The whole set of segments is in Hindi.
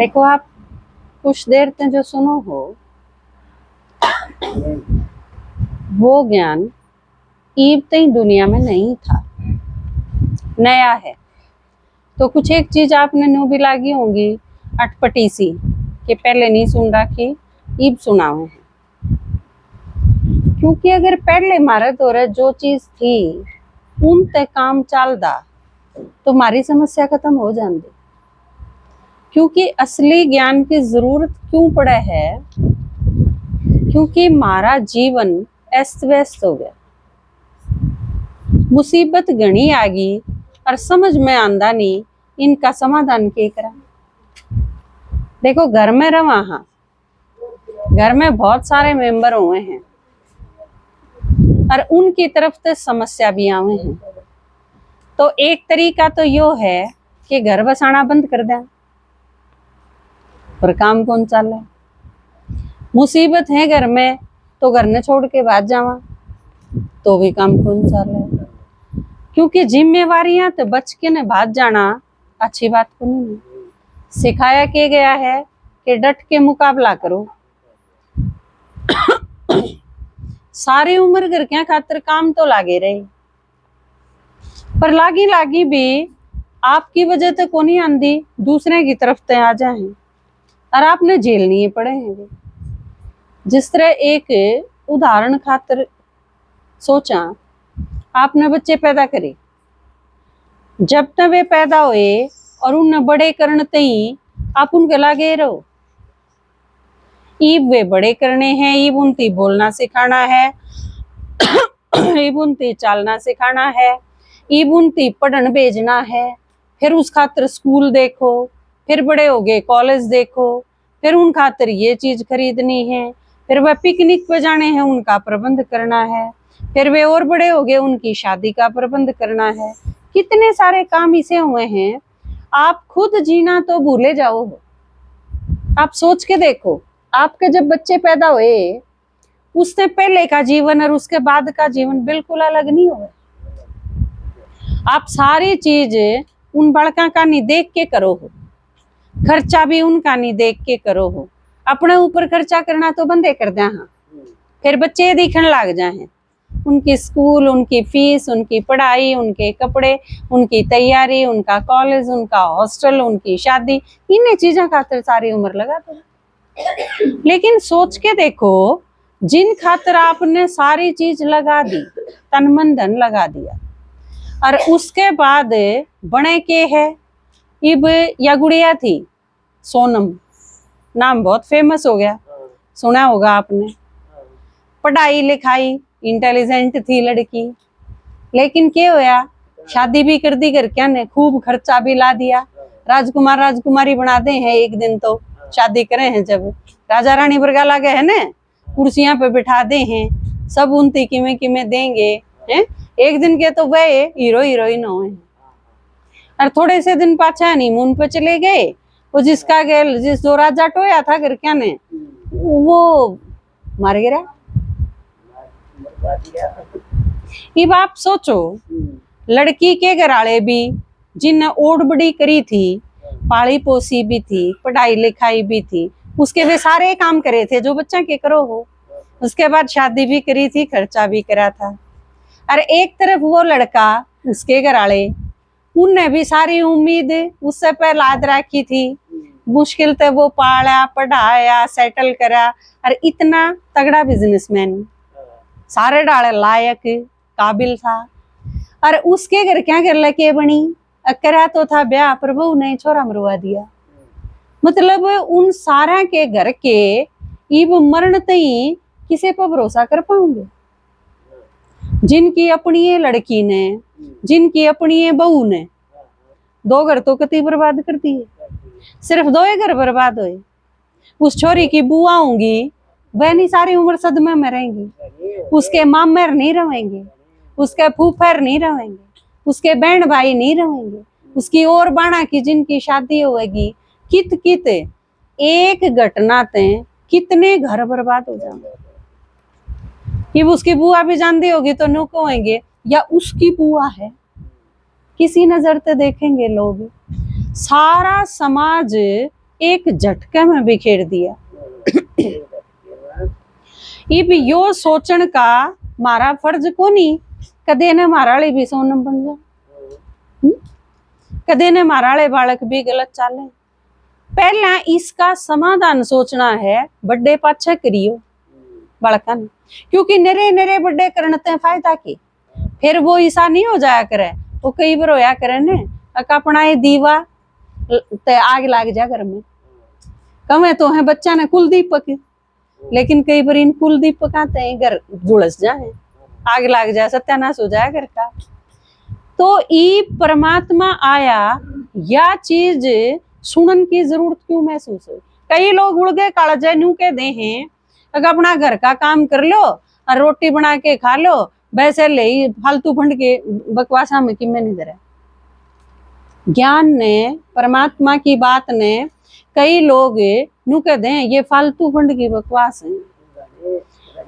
देखो, आप कुछ देर तक जो सुनो हो वो ज्ञान ईब तई दुनिया में नहीं था, नया है। तो कुछ एक चीज आपने न्यू भी लागी होंगी अटपटी सी कि पहले नहीं सुन रखी, ईब सुनाओ है। क्योंकि अगर पहले मारे तो जो चीज थी उन तक काम चलदा तो हमारी समस्या खत्म हो जाती। क्योंकि असली ज्ञान की जरूरत क्यों पड़े है? क्योंकि हमारा जीवन अस्त व्यस्त हो गया, मुसीबत घनी आ गई और समझ में आंदा नहीं इनका समाधान के करा। देखो, घर में रवा, हाँ, घर में बहुत सारे मेंबर हुए हैं और उनकी तरफ से समस्या भी आवे हैं। तो एक तरीका तो यो है कि घर बसाना बंद कर दें, पर काम कौन चल है? मुसीबत है घर में तो घर ने छोड़ के भाग जावा तो भी काम कौन चल है? क्योंकि जिम्मेवारियां तो बच के ने भाग जाना अच्छी बात को नहीं। सिखाया के गया है कि डट के मुकाबला करो। सारी उम्र घर क्या खातिर काम तो लागे रहे, पर लागी लागी भी आपकी वजह तो को नहीं आंदी, दूसरे की तरफ ते आ जाए और आपने जेल नहीं पड़े हैं। जिस तरह एक उदाहरण खातिर सोचा, आपने बच्चे पैदा करे, जब तक वे पैदा हुए और उन्हें बड़े करने तई आप उनके लागे रहो। ईब वे बड़े करने हैं, ईब उनती बोलना सिखाना है, ईब उनती चालना सिखाना है, ईब उनती पढ़न भेजना है। फिर उस खातिर स्कूल देखो, फिर बड़े हो गए कॉलेज देखो, फिर उन खातिर ये चीज खरीदनी है, फिर वह पिकनिक पे जाने हैं उनका प्रबंध करना है, फिर वे और बड़े हो गए उनकी शादी का प्रबंध करना है। कितने सारे काम इसे हुए हैं, आप खुद जीना तो भूले जाओ। आप सोच के देखो, आपके जब बच्चे पैदा हुए उससे पहले का जीवन और उसके बाद का जीवन बिल्कुल अलग नहीं हुआ। आप सारी चीज उन बड़का का नहीं देख के करो हो, खर्चा भी उनका नहीं देख के करो हो। अपने ऊपर खर्चा करना तो बंदे कर दिया, हाँ, फिर बच्चे दिखने लग जाए, उनकी स्कूल, उनकी फीस, उनकी पढ़ाई, उनके कपड़े, उनकी तैयारी, उनका कॉलेज, उनका हॉस्टल, उनकी शादी, इन्हीं चीजों खातिर सारी उम्र लगा दो। लेकिन सोच के देखो, जिन खातिर आपने सारी चीज लगा दी, तन मन धन लगा दिया, और उसके बाद बने के है। इब या गुड़िया थी सोनम, नाम बहुत फेमस हो गया, सुना होगा आपने। पढ़ाई लिखाई इंटेलिजेंट थी लड़की, लेकिन क्या होया, शादी भी कर दी घर क्या ने, खूब खर्चा भी ला दिया, राजकुमार राजकुमारी बना दे हैं। एक दिन तो शादी करे हैं जब राजा रानी वर्गा लागे है ना, कुर्सियां पे बिठा दे हैं, सब उनती किमें किमें देंगे हैं। एक दिन के तो वह हीरो हीरोइन हो हैं, और थोड़े से दिन पाछा हनीमून पे चले गए। वो जिसका गेल जिस जो राजा टोया था घर क्या ने, वो मार गिरा। ये बात सोचो, लड़की के घराले भी जिन ओढ़ बड़ी करी थी, पाली पोसी भी थी, पढ़ाई लिखाई भी थी, उसके वे सारे काम करे थे जो बच्चा के करो हो। उसके बाद शादी भी करी थी, खर्चा भी करा था। और एक तरफ वो लड़का, उसके घराले, उनने भी सारी उम्मीद उससे पे लाद रखी थी। मुश्किल से वो पाला, पढ़ाया, सेटल करा, और इतना तगड़ा बिजनेसमैन, सारे डाले लायक काबिल था। और उसके घर क्या कर लगे बनी, करा तो था ब्याह, पर वो ने छोरा मरवा दिया। मतलब उन सारा के घर के इब मरण तई किसे पर भरोसा कर पाऊंगे? जिनकी अपनी ये लड़की ने, जिनकी अपनी ये बहू ने, दो घर तो कति बर्बाद कर दिए। सिर्फ दो ही घर बर्बाद हुए। उस छोरी की बुआ होंगी, वह नहीं सारी उम्र सदमे में रहेंगी, उसके मामेर नहीं रहेंगे, उसके फूफेर नहीं रहेंगे, उसके बहन भाई नहीं रहेंगे, उसकी और बाणा की जिनकी शादी होगी, कित कित एक घटना ते कितने घर बर्बाद हो जाएंगे। कि उसकी बुआ भी जानती होगी तो नो कहेंगे या उसकी बुआ है, किसी नजर से देखेंगे लोग। सारा समाज एक झटके में बिखेर दिया। इब यो सोचण का मारा फर्ज कोनी कदे ने मारा ले भी सोनम बन जा, कदे ने मारा ले बालक भी गलत चाले। पहला इसका समाधान सोचना है, बड़े पाछे करियो बालका ने, क्योंकि नरे नरे बड़े करने फायदा की, फिर वो ऐसा नहीं हो जाया करे। वो कई बार होया करे ने अपना ये दीवा ते आग लाग जा घर में, कमे तो है बच्चा ने कुल दीपक, लेकिन कई बार इन कुल दीपक आते हैं घर झुलस जाए, आग लाग जाए, सत्यानाश हो जाए घर का। तो ई परमात्मा आया, या चीज सुनन की जरूरत क्यों महसूस हो। कई लोग उड़ गए कालजे न्यू के दे हैं, अगर अपना घर का काम कर लो और रोटी बना के खा लो, वैसे ले फालतू फंड के बकवासा में कि मैं नहीं दे रहा। ज्ञान ने, परमात्मा की बात ने कई लोग न्यू कह दे ये फालतू फंड की बकवास है।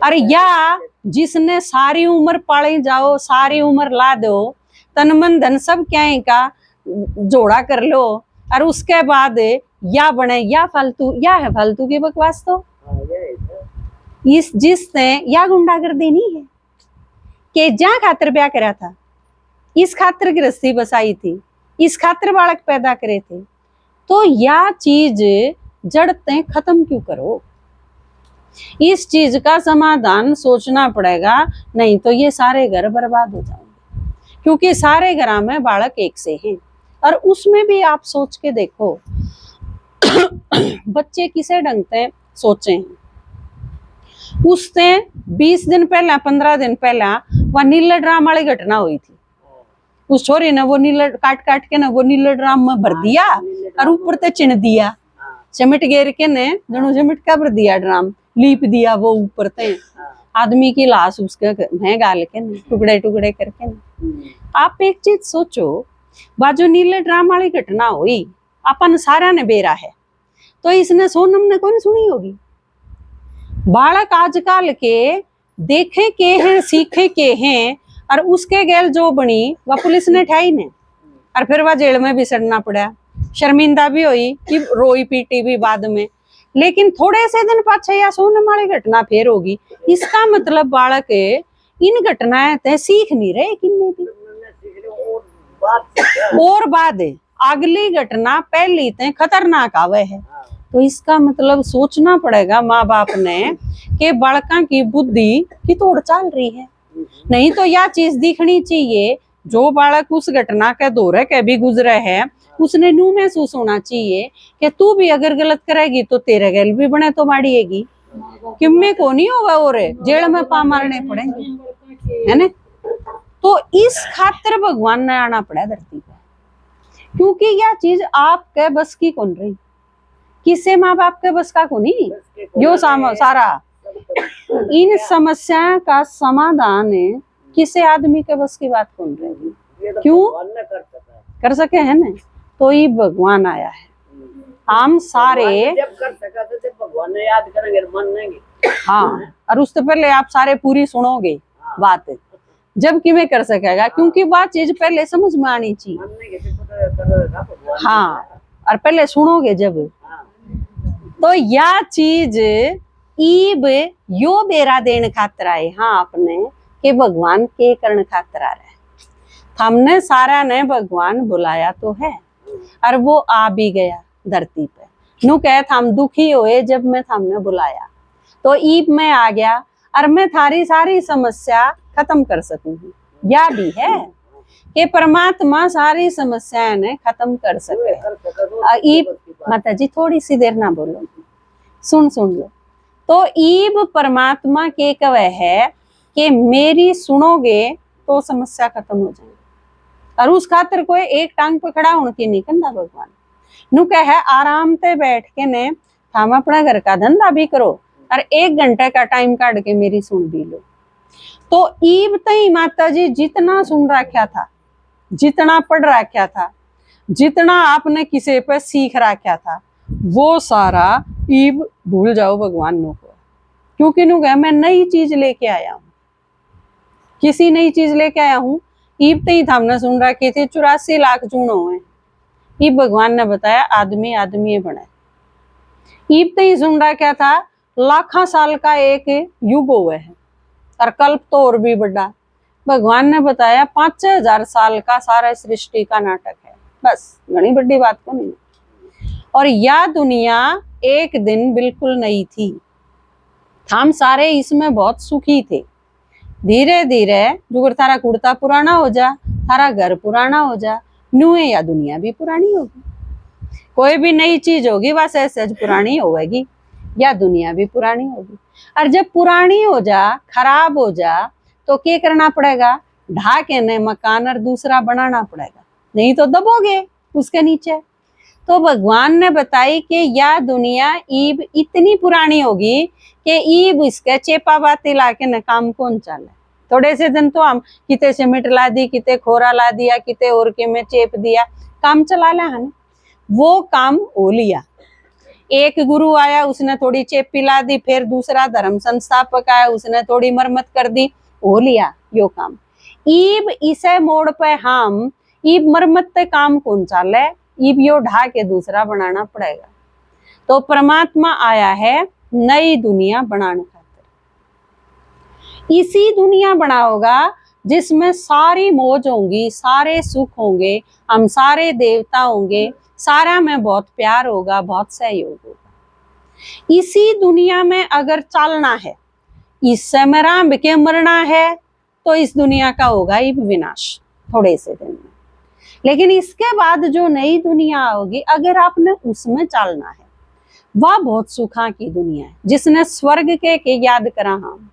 अरे या जिसने सारी उम्र पाले जाओ, सारी उम्र ला दो, तन मन धन सब क्या का जोड़ा कर लो, और उसके बाद या बने या फालतू, या है फालतू की बकवास। तो इस जिसने या गुंडागर्दी नहीं है कि जहां खातिर ब्याह करा था, इस खातिर गृहस्थी बसाई थी, इस खातिर बालक पैदा करे थे, तो या चीज जड़ते खत्म क्यों करो। इस चीज का समाधान सोचना पड़ेगा, नहीं तो ये सारे घर बर्बाद हो जाएंगे, क्योंकि सारे घर में बालक एक से हैं। और उसमें भी आप सोच के देखो बच्चे किसे ढंग से सोचे हैं। उससे 20 दिन पहला, 15 दिन पहला वह नीले ड्राम वाली घटना हुई थी। उस छोरी ने वो नीले काट काट के ना वो नीले ड्राम में भर दिया और ऊपर ते चिन दिया, सिमट घेर के ने जनो सिमट का भर दिया, ड्राम लीप दिया वो ऊपर ते, आदमी की लाश उसके में गाल के ने टुकड़े टुकड़े करके ने। आप एक चीज सोचो, बाजू नीले ड्राम वाली घटना हुई, अपन सारा ने बेरा है, तो इसने सोनम ने कौन सुनी होगी। बालक आजकल के देखे के हैं, सीखे के हैं, और उसके गैल जो बनी वह पुलिस ने ठाई ने, और फिर वह जेल में भी सड़ना पड़ा, शर्मिंदा भी हुई कि रोई पीटी भी बाद में। लेकिन थोड़े से दिन पाछे या सोनम वाली घटना फिर होगी। इसका मतलब बालक इन घटनाएं ते सीख नहीं रहे किन्ने भी, और बाद अगली घटना पहली ते खतरनाक आवे है। तो इसका मतलब सोचना पड़ेगा माँ बाप ने कि बालका की बुद्धि की तोड़ चाल रही है। नहीं तो यह चीज दिखनी चाहिए, जो बालक उस घटना के दौरे के भी गुजरे है, उसने न्यू महसूस होना चाहिए कि तू भी अगर गलत करेगी तो तेरे गैल भी बने तो मारिएगी, किम्मे को नहीं होगा और जेल में पा मारने पड़ेंगे, है ना। तो इस खातिर भगवान ने आना पड़ा धरती पे, क्योंकि यह चीज आपके बस की कौन रही, किसे माँ बाप के बस का को नहीं। जो सारा इन समस्या का समाधान किसे आदमी के बस की बात कौन रही, क्यों कर सके है ना। तो ये भगवान आया है, हम सारे जब कर सका तो जब भगवान ने याद करेंगे मन नहीं। हाँ, और उससे पहले आप सारे पूरी सुनोगे बात, जब कि मैं कर सकेगा, क्योंकि बात चीज पहले समझ में आनी चाहिए। हाँ, और पहले सुनोगे जब, तो यह चीज ईब यो बेरा देने खातिर आए। हाँ, आपने के भगवान के करण खातिर आ रहे, हमने सारा ने भगवान बुलाया तो है, और वो आ भी गया धरती पे। नु कहे हम दुखी हुए जब मैं हमने बुलाया, तो ईब में आ गया, और मैं थारी सारी समस्या खत्म कर सकूंगी। या भी है कि परमात्मा सारी समस्याएं ने खत्म कर सके। ईब माता जी थोड़ी सी देर ना बोलो, सुन लो। तो ईब परमात्मा के कवे है कि मेरी सुनोगे तो समस्या खत्म हो जाएगी, और उस खातिर कोई एक टांग पे खड़ा होने की नहीं करना। भगवान नु कहे आराम से बैठ के ने हम अपना घर का धंधा भी करो, और 1 घंटे का टाइम काट के मेरी सुन भी लो। तो ईब तई माता जी जितना सुन रखा था, जितना पढ़ रखा था, जितना आपने किसी पे सीख रखा था, वो सारा ईब भूल जाओ भगवान नु को, क्योंकि नु कहे मैं नई चीज लेके आया हूँ, किसी नई चीज लेके आया हूँ। ईब तई हमने सुन रखी थी 84 लाख चूनो है, ईब भगवान ने बताया आदमी आदमी बने, ईब तई सुन क्या था, लाखों साल का एक युग हुआ है और कल्प तो और भी बड़ा। भगवान ने बताया 5,000 साल का सारा सृष्टि का नाटक है, बस घनी बड़ी बात को नहीं। और यह दुनिया एक दिन बिल्कुल नई थी, हम सारे इसमें बहुत सुखी थे। धीरे धीरे जुगर थारा कुर्ता पुराना हो जा, थारा घर पुराना हो जा, न्यूए या दुनिया भी पुरानी होगी। कोई भी नई चीज होगी बस ऐसे पुरानी होगी, या दुनिया भी पुरानी होगी। और जब पुरानी हो जा, खराब हो जा, तो क्या करना पड़ेगा? ढा के नए मकान और दूसरा बनाना पड़ेगा, नहीं तो दबोगे उसके नीचे। तो भगवान ने बताई कि यह दुनिया ईब इतनी पुरानी होगी कि ईब इसके चेपा बाती लाके न काम कौन चले। थोड़े से दिन तो हम किते सीमेंट ला दी, किते खोरा ला दिया, किते और के में चेप दिया, काम चला लिया है। वो काम हो लिया। एक गुरु आया, उसने थोड़ी चेप पिला दी, फिर दूसरा धर्म संस्थापक आया, उसने थोड़ी मरम्मत कर दी, हो लिया यो काम। ईब इसे मोड़ पे हम ईब मरम्मत पे काम कौन चाले, ईब यो ढा के दूसरा बनाना पड़ेगा। तो परमात्मा आया है नई दुनिया बनाने खातिर। इसी दुनिया बनाओगा जिसमें सारी मौज होंगी, सारे सुख होंगे, हम सारे देवता होंगे, सारा में बहुत प्यार होगा, बहुत सहयोग होगा। इसी दुनिया में अगर चलना है, इस समय राम के मरना है, तो इस दुनिया का होगा ही विनाश थोड़े से दिन में। लेकिन इसके बाद जो नई दुनिया होगी, अगर आपने उसमें चलना है, वह बहुत सुखा की दुनिया है, जिसने स्वर्ग के याद करा। हम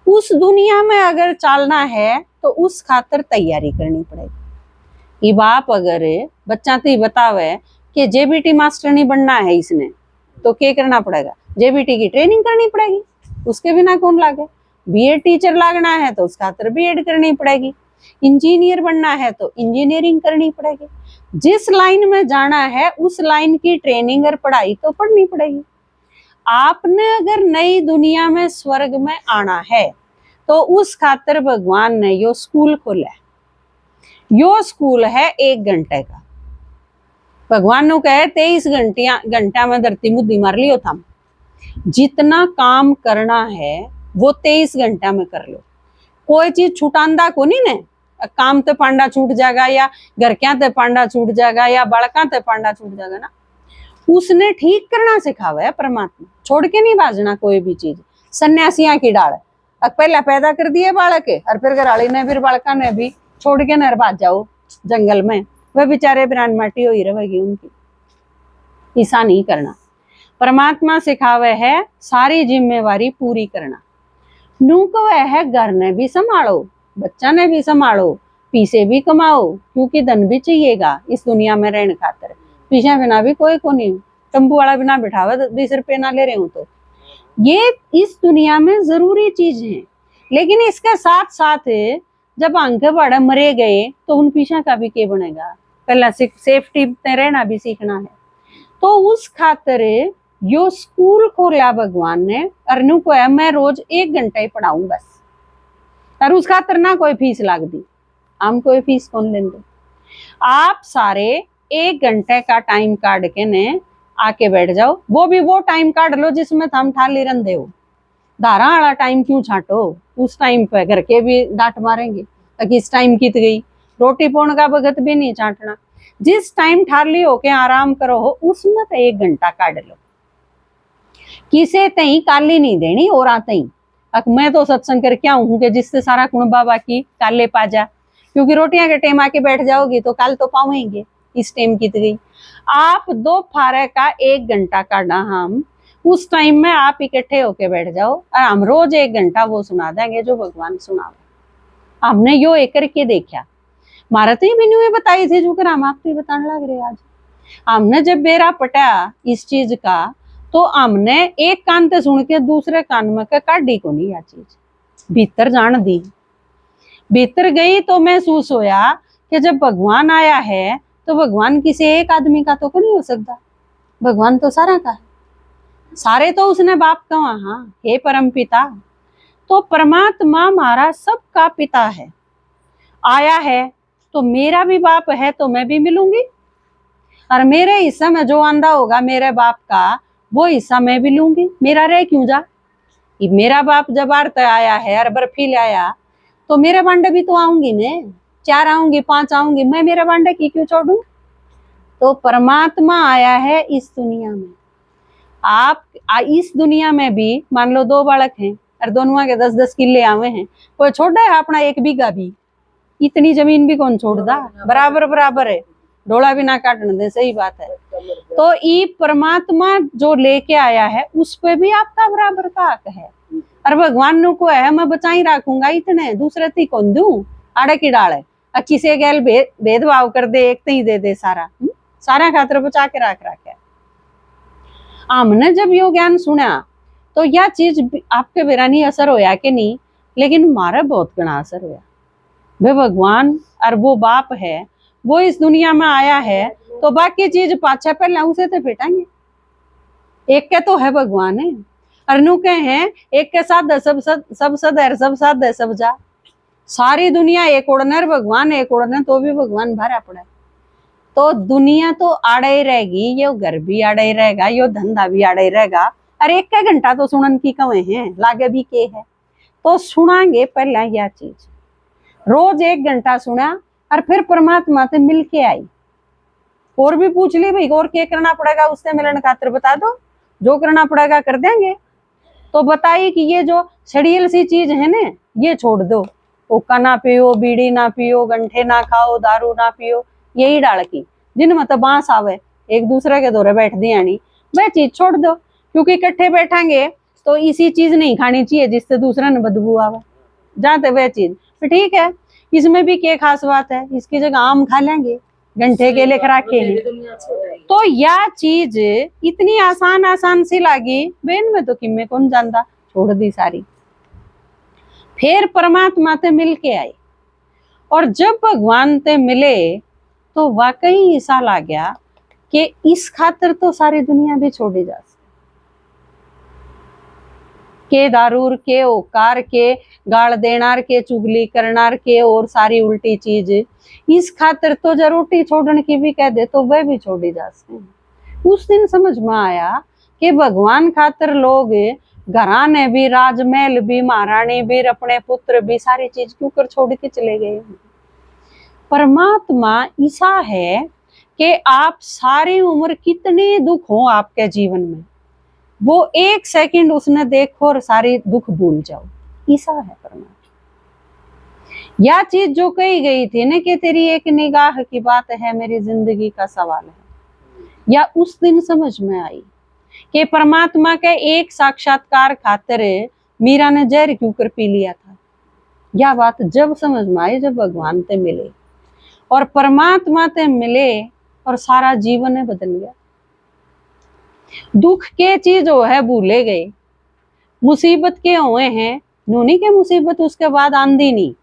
उस दुनिया में अगर चलना है तो उस खातर तैयारी करनी पड़ेगी। ये बाप अगर बच्चा तो बतावे कि जेबीटी मास्टर नहीं बनना है इसने, तो क्या करना पड़ेगा? जेबीटी की ट्रेनिंग करनी पड़ेगी, उसके बिना कौन लागे। बीएड टीचर लागना है तो उस खातर बीएड करनी पड़ेगी। इंजीनियर बनना है तो इंजीनियरिंग करनी पड़ेगी। जिस लाइन में जाना है उस लाइन की ट्रेनिंग और पढ़ाई तो पढ़नी पड़ेगी। आपने अगर नई दुनिया में स्वर्ग में आना है तो उस खातर भगवान ने यो स्कूल खोला है। यो स्कूल है 1 घंटे का। भगवान ने कहे 23 घंटा में धरती मुद्दी मार लियो था। जितना काम करना है वो 23 घंटा में कर लो। कोई चीज छुटांदा को नहीं ने, काम तो पांडा छूट जाएगा, या घर क्या ते पांडा छूट जाएगा, या बड़का ते पांडा छूट जाएगा ना। उसने ठीक करना सिखावा है परमात्मा, छोड़ के नहीं बाजना कोई भी चीज। सन्यासियां की डाल पहला पैदा कर दिए बालक के, और फिर घराली ने फिर बालका ने भी छोड़ के नर बाज जाओ जंगल में, वह बेचारे बिरान माटी हो ही रहेगी उनकी। ऐसा नहीं करना। परमात्मा सिखावे है सारी जिम्मेवारी पूरी करना। नू को है घर ने भी संभालो, बच्चा ने भी संभालो, पीछे भी कमाओ, क्योंकि धन भी चाहिएगा इस दुनिया में रहने खातर। पीछे बिना भी कोई को नहीं, तंबू वाला बिना बिठावा 20 रुपये ना ले रहे हूं। तो ये इस दुनिया में जरूरी चीज है। लेकिन इसके साथ साथ जब आगे बड़े मरे गए तो उन पीछा का भी क्या बनेगा? पहला सेफ्टी में रहना भी सीखना है। तो उस खातर यो स्कूल खोला भगवान ने, अरनू को है मैं रोज 1 घंटा ही पढ़ाऊं बस, और उस खातर ना कोई फीस लाग दी। हम कोई फीस कौन लेंगे? आप सारे 1 घंटे का टाइम काट के ने आके बैठ जाओ। वो भी वो टाइम काट लो जिसमें थम ठाली रंधे हो। धारा वाला टाइम क्यों छाटो? उस टाइम पे घर के भी डांट मारेंगे कि इस टाइम कित गई। रोटी पोण का भगत भी नहीं चाटना। जिस टाइम ठाली होके आराम करो हो उसमें तो 1 घंटा काट लो। किसे तई काली नहीं देनी और आते मैं तो सत्संग करके आऊं कि जिससे सारा कुण बाबा की काले पा जा, क्योंकि रोटियां के टाइम आके बैठ जाओगी तो काल तो पावेंगे। इस टाइम कित गई। आप 2 फारे का 1 घंटा काटना, हम उस टाइम में आप इकट्ठे होके बैठ जाओ और हम रोज 1 घंटा वो सुना देंगे जो भगवान सुना। हमने यो एक करके देखा। मारा तो मैंने बताई थी जो कर हम आप बताने लग रहे। आज हमने जब बेरा पटा इस चीज का, तो हमने एक कान से सुन के दूसरे कान में काटी को नहीं। यह चीज भीतर जान दी, भीतर गई तो महसूस होया कि जब भगवान आया है तो भगवान किसी एक आदमी का तो नहीं हो सकता। भगवान तो सारा का है, सारे तो उसने बाप का वहां हे परम पिता। तो परमात्मा हमारा सबका पिता है, आया है तो मेरा भी बाप है, तो मैं भी मिलूंगी। और मेरे हिस्से में जो आंदा होगा मेरे बाप का, वो हिस्सा मैं भी लूंगी, मेरा रह क्यों जा। ये मेरा बाप जब आरत आया है और बर्फी लाया तो मेरे बांडे भी तो आऊंगी ने, 4 आऊंगी 5 आऊंगी, मैं मेरे बांडे की क्यों छोड़ू। तो परमात्मा आया है इस दुनिया में। आप इस दुनिया में भी मान लो 2 बालक हैं और दोनों के 10-10 किले आवे हैं, कोई छोड़ा है अपना 1 बीघा भी, इतनी जमीन भी कौन छोड़दा, बराबर बराबर है, डोला भी ना काटने दे, सही बात है। तो ये परमात्मा जो लेके आया है उस पे भी आपका बराबर का हक है। और भगवान नु को है मैं बचा ही रखूंगा, इतने दूसरे ती कौन दूं, आड़े की डाले किसी गैल भेदभाव कर दे, एक ही दे दे सारा, सारा खातर बचा के रख रखे। हमने जब यो ज्ञान सुना तो यह चीज आपके बेरा नहीं असर होया कि नहीं, लेकिन मारा बहुत घना असर होया। वे भगवान और वो बाप है, वो इस दुनिया में आया है तो बाकी चीज पाछा पहले उसे तो फेटाएंगे। एक के तो है भगवान है, अरनु के हैं एक के साथ सब सद है, सब साथ है सब जा। सारी दुनिया एक ओढ़ने भगवान एक ओढ़ने तो भी भगवान भरा पड़ा है। तो दुनिया तो आड़े ही रहेगी, ये घर भी आड़े ही रहेगा, यो धंधा भी आड़े ही रहेगा। अरे 1 घंटा तो सुनन की कवे हैं, लागे भी के है तो सुनांगे पहला यह चीज। रोज 1 घंटा सुना और फिर परमात्मा से मिल के आई और भी पूछ ली भाई और क्या करना पड़ेगा, उससे मिलने खातिर बता दो, जो करना पड़ेगा कर देंगे। तो बताइए कि ये जो छड़ियल सी चीज है ना, ये छोड़ दो, हुक्का ना पियो, बीड़ी ना पियो, गंठे ना खाओ, दारू ना पियो, यही डाल की जिनमें तो बांस आवे, एक दूसरे के दौरे बैठ दिया नहीं, वह चीज छोड़ दो। क्योंकि इकट्ठे बैठेंगे तो इसी चीज नहीं खानी चाहिए जिससे दूसरा ने बदबू आवे, जानते वह चीज तो ठीक है। इसमें भी क्या खास बात है, इसकी जगह आम खा लेंगे, घंटे के लेकर रखे हैं। तो यह चीज इतनी आसान आसान सी लगी बेन में तो किम्मे कौन जानता, छोड़ दी सारी। फिर परमात्मा से मिल के आए और जब भगवान से मिले तो वाकई ऐसा लग गया कि इस खातर तो सारी दुनिया भी छोड़ी जा सकती, के दारूर के ओकार के गाल देनार के चुगली करनार के और सारी उल्टी चीज, इस खातिर तो जो रोटी छोड़ने की भी कह दे तो वह भी छोड़ी जा सकती। उस दिन समझ में आया कि भगवान खातिर लोग घराने भी, राजमहल भी, महारानी भी, अपने पुत्र भी, सारी चीज क्यों कर छोड़ के चले गए। परमात्मा ऐसा है कि आप सारी उम्र कितने दुख हो आपके जीवन में, वो 1 सेकंड उसने देखो और सारी दुख भूल जाओ, ऐसा है परमात्मा। यह चीज जो कही गई थी ना कि तेरी एक निगाह की बात है मेरी जिंदगी का सवाल है, या उस दिन समझ में आई कि परमात्मा के एक साक्षात्कार खातिर मीरा ने जहर क्यों कर पी लिया था। यह बात जब समझ में आई जब भगवान से मिले और परमात्मा से मिले और सारा जीवन बदल गया। दुख के चीज हो है भूले गए, मुसीबत के हुए हैं नूनी के मुसीबत उसके बाद आंधी नहीं,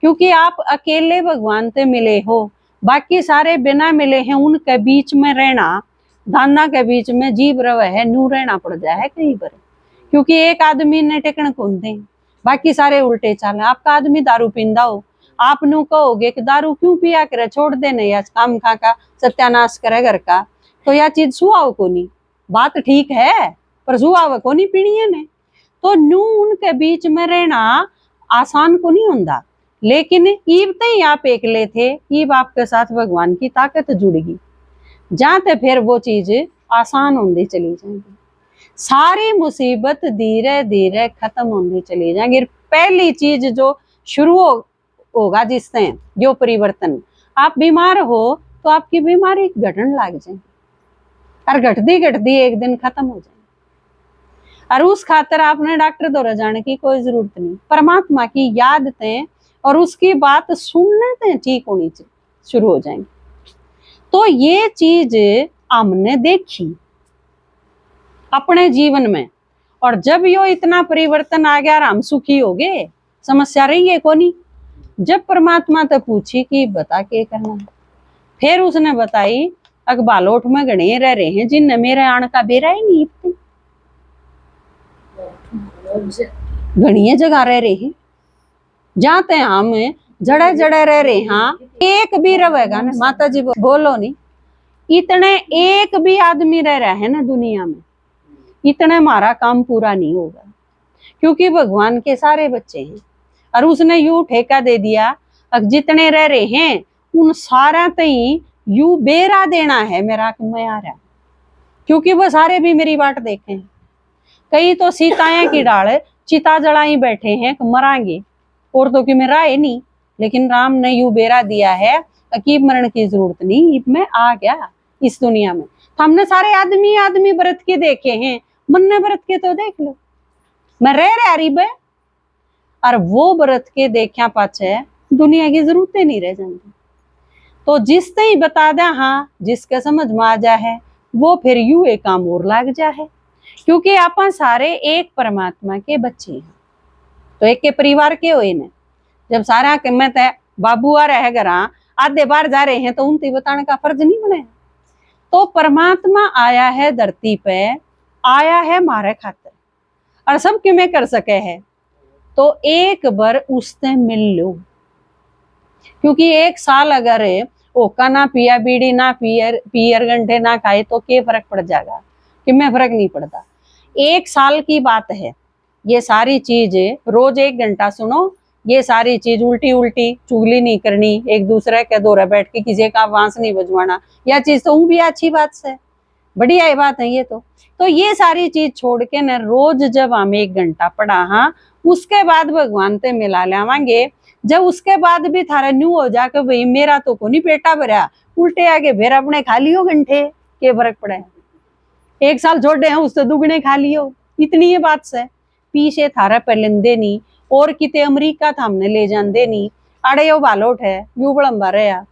क्योंकि आप अकेले भगवान से मिले हो, बाकी सारे बिना मिले हैं। उनके बीच में रहना, धाना के बीच में जीव रवे है, नू रहना पड़ जाए है कहीं पर, क्योंकि एक आदमी ने टेकन कौन दे, बाकी सारे उल्टे चाले। आपका आदमी दारू पींदा हो, आप नू कहोगे कि दारू क्यों पिया करे, छोड़ दे नहीं, आज काम खा का सत्यानाश करे घर का, तो यह चीज सुहाव को नहीं, बात ठीक है पर सुहाव को नहीं पीनी है ने। तो नू उनके बीच में रहना आसान को नहीं होता, लेकिन ईब तई आप एकले थे, ईब आपके साथ भगवान की ताकत जुड़गी, जाते फिर वो चीज आसान होती चली जाएगी, सारी मुसीबत धीरे धीरे खत्म होती चली जाएगी। पहली चीज जो शुरू होगा जिससे जो परिवर्तन, आप बीमार हो तो आपकी बीमारी घटने लग जाएगी और घटती एक दिन खत्म हो जाएगी, और उस खातर आपने डॉक्टर दौरा जाने की कोई जरूरत नहीं, परमात्मा की याद दें और उसकी बात सुनने दें, ठीक होनी शुरू हो जाएंगे। तो ये चीज हमने देखी अपने जीवन में, और जब यो इतना परिवर्तन आ गया और हम सुखी हो गए, समस्या रही है कोनी। जब परमात्मा तो पूछी कि बता के करना है, फिर उसने बताई अकबालोट में गणे रह रहे हैं जिन मेरे आने का बेरा ही नहीं, घनिये जगह रह रहे हैं जाते हम जड़े जड़े रह रहे हैं, एक भी रहेगा ना, माता जी बोलो नहीं, इतने एक भी आदमी रह रहा है ना दुनिया में, इतना हमारा काम पूरा नहीं होगा, क्योंकि भगवान के सारे बच्चे हैं और उसने यूं ठेका दे दिया अब जितने रह रहे हैं उन सारा तई यू बेरा देना है मेरा मैं आ रहा, क्योंकि वो सारे भी मेरी बात देखें। कई तो सीताएं की डाल चिता जलाई बैठे हैं मरांगे और तो कि मेरा है नहीं, लेकिन राम ने यू बेरा दिया है कि मरण की जरूरत नहीं, मैं आ गया इस दुनिया में। हमने सारे आदमी आदमी व्रत के देखे हैं, मन ने व्रत के तो देख लो, मैं रह रही बे और वो व्रत के देखा पाछे दुनिया की जरूरतें नहीं रह जाती। तो जिसने ही बता दे हाँ जिसके समझ में आ जा है वो फिर यू एक काम और लाग जा है, क्योंकि आप सारे एक परमात्मा के बच्चे हैं। तो एक के परिवार के हुए ने जब सारा मैं तय बाबू आ रहे घर आधे बार जा रहे हैं तो उनती बताने का फर्ज नहीं बने। तो परमात्मा आया है धरती पे, आया है मारे खातिर और सब कि मैं कर सके है, तो एक बार उससे मिल लो। क्योंकि एक साल अगर ओका ना पिया बीड़ी ना पियर घंटे ना खाए तो क्या फर्क पड़ जाएगा, कि मैं फर्क नहीं पड़ता। एक साल की बात है, ये सारी चीज रोज 1 घंटा सुनो, ये सारी चीज उल्टी उल्टी चुगली नहीं करनी, एक दूसरे के दौरे बैठ के किसी का बांस नहीं बजवाना, यह चीज तो भी अच्छी बात से बढ़िया बात है ये तो ये सारी चीज छोड़ के न रोज जब हम 1 घंटा पढ़ा हाँ उसके बाद भगवान से मिला लावांगे। जब उसके बाद भी थारा न्यू हो जाके भाई मेरा तो को नहीं पेटा भरा, उल्टे आगे फिर अपने खा लियो घंटे के फर्क पड़े, 1 साल छोड़े हैं उससे दुगने खा लियो, इतनी ये बात से पीछे थारा पहलेंदे नहीं और किते अमेरिका था हमने ले जाते नहीं, अड़े यो बालोट है यू बड़म्बा रहा,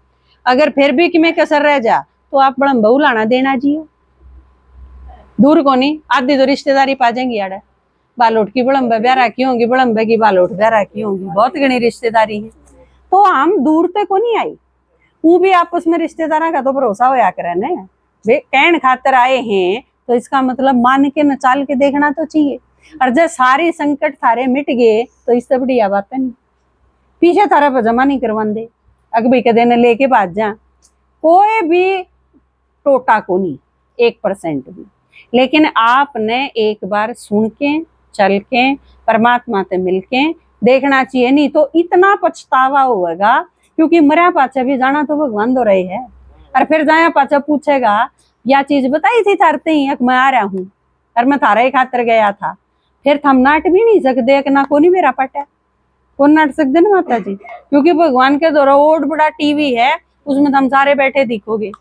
अगर फिर भी कि मैं कसर रह जा तो आप बड़म्बा उलाना देना जियो दूर को नहीं, आधी तो रिश्तेदारी पा जाएंगी आड़े, बालोट की बड़म्बा ब्याह राखी होंगी, बड़म्बे की बालोट ब्याह राखी होंगी, बहुत घनी रिश्तेदारी है। तो हम दूर तक को नहीं आई, वो भी आपस में रिश्तेदारा का तो भरोसा होया करे न, वे कहन खातर आए हैं तो इसका मतलब मान के न चाल के देखना तो चाहिए। और जब सारी संकट थारे मिट गए तो इससे बढ़िया बात है नहीं, पीछे थारा पर जमा नहीं करवाते, अग भाई कदे न लेके भाज जा, कोई भी टोटा को नहीं 1% भी। लेकिन आपने एक बार सुन के चल के परमात्मा से मिल के देखना चाहिए, नहीं तो इतना पछतावा होगा, क्योंकि मरा पाछा भी जाना तो भगवान दो रहे है, और फिर जाया पाछा पूछेगा या चीज बताई थी थारते ही मैं आ रहा हूँ और मैं थारा ही खातर गया था, फिर थम नाट भी नहीं सकते कि ना कोनी मेरा पटा कौन नाट सकते ना माता जी, क्योंकि भगवान के द्वारा और बड़ा टीवी है उसमें हम सारे बैठे दिखोगे।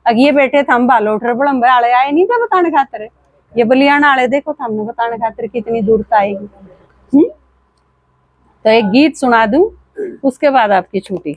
अग ये बैठे थम बालोट बड़म्बे आले आए नहीं थे बताने खातिर, ये बलियाना आले देखो हमने बताने खातिर कितनी दूरता आएगी। तो एक गीत सुना दूं उसके बाद आपकी छुट्टी।